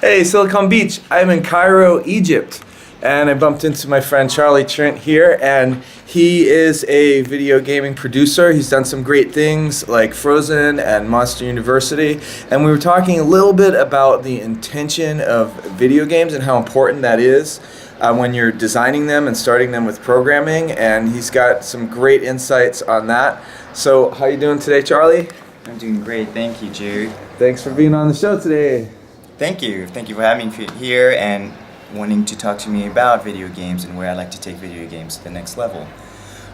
Hey, Silicon Beach. I'm in Cairo, Egypt, and I bumped into my friend Charlie Trinh here, and he is a video gaming producer. He's done some great things like Frozen and Monster University, and we were talking a little bit about the intention of video games and how important that is when you're designing them and starting them with programming, and he's got some great insights on that. So how you doing today, Charlie? I'm doing great, thank you, Jerry. Thanks for being on the show today. Thank you for having me here and wanting to talk to me about video games and where I'd like to take video games to the next level.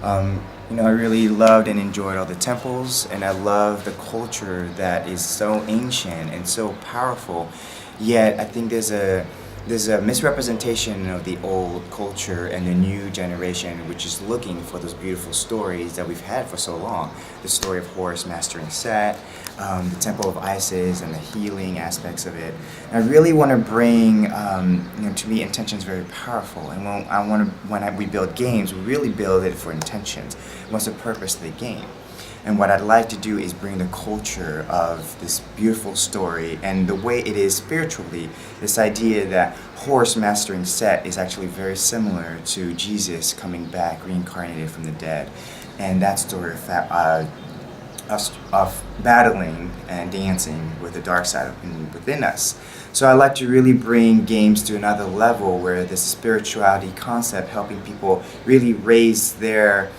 I really loved and enjoyed all the temples, and I love the culture that is so ancient and so powerful, yet I think there's a misrepresentation of the old culture and the new generation, which is looking for those beautiful stories that we've had for so long. The story of Horus mastering Set, the Temple of Isis and the healing aspects of it. And I really want to bring, to me, intention is very powerful. And when we build games, we really build it for intentions. What's the purpose of the game? And what I'd like to do is bring the culture of this beautiful story and the way it is spiritually, this idea that Horus mastering Set is actually very similar to Jesus coming back, reincarnated from the dead. And that story of battling and dancing with the dark side within us. So I'd like to really bring games to another level where this spirituality concept, helping people really raise their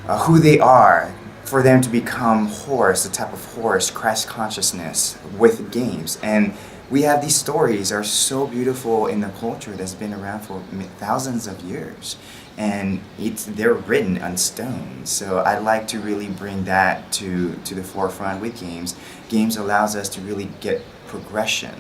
who they are, for them to become Horus, the type of Horus, Christ consciousness with games. And we have these stories are so beautiful in the culture that's been around for thousands of years. And they're written on stone. So I'd like to really bring that to the forefront with games. Games allows us to really get progression.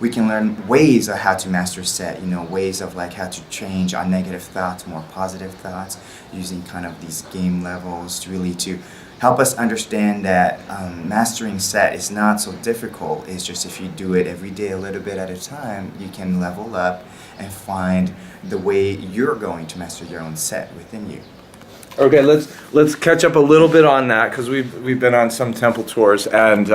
We can learn ways of how to master Set, ways of like how to change our negative thoughts, more positive thoughts, using kind of these game levels to help us understand that mastering Set is not so difficult. It's just if you do it every day a little bit at a time, you can level up and find the way you're going to master your own Set within you. Okay, let's catch up a little bit on that, because we've been on some temple tours, and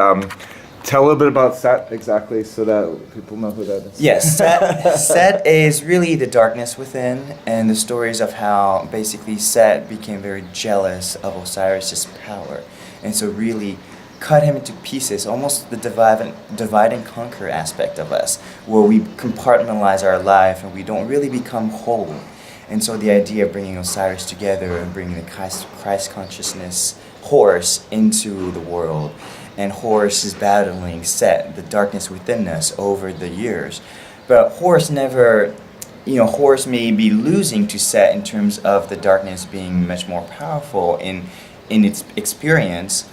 tell a little bit about Set exactly so that people know who that is. Yes, Set is really the darkness within, and the stories of how basically Set became very jealous of Osiris's power, and so really cut him into pieces, almost the divide and conquer aspect of us, where we compartmentalize our life and we don't really become whole. And so the idea of bringing Osiris together and bringing the Christ consciousness Horus into the world, and Horus is battling Set, the darkness within us, over the years. But Horus never, Horus may be losing to Set in terms of the darkness being much more powerful in its experience,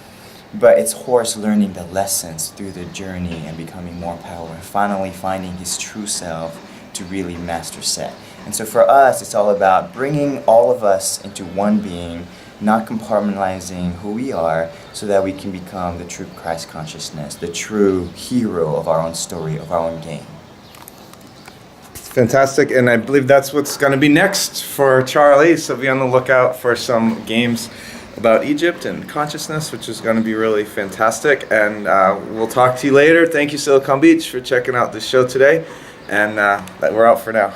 but it's Horus learning the lessons through the journey and becoming more powerful, and finally finding his true self to really master Set. And so for us, it's all about bringing all of us into one being, not compartmentalizing who we are, so that we can become the true Christ consciousness, the true hero of our own story, of our own game. It's fantastic, and I believe that's what's going to be next for Charlie, so be on the lookout for some games about Egypt and consciousness, which is going to be really fantastic. And we'll talk to you later. Thank you, Silicon Beach, for checking out this show today, and we're out for now.